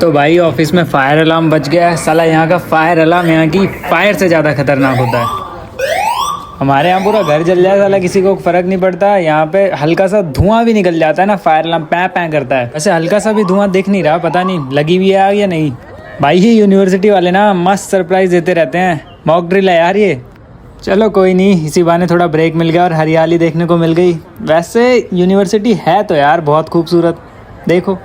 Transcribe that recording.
तो भाई ऑफिस में फायर अलार्म बज गया है। साला यहाँ का फायर अलार्म यहाँ की फायर से ज़्यादा खतरनाक होता है। हमारे यहाँ पूरा घर जल जाए साला किसी को फ़र्क नहीं पड़ता। यहाँ पे हल्का सा धुआं भी निकल जाता है ना, फायर अलार्म पैं पैं करता है। वैसे हल्का सा भी धुआं दिख नहीं रहा, पता नहीं लगी हुई है या नहीं। भाई ये यूनिवर्सिटी वाले ना मस्त सरप्राइज़ देते रहते हैं। मॉक ड्रिल है यार ये। चलो कोई नहीं, इसी बहाने थोड़ा ब्रेक मिल गया और हरियाली देखने को मिल गई। वैसे यूनिवर्सिटी है तो यार बहुत खूबसूरत, देखो।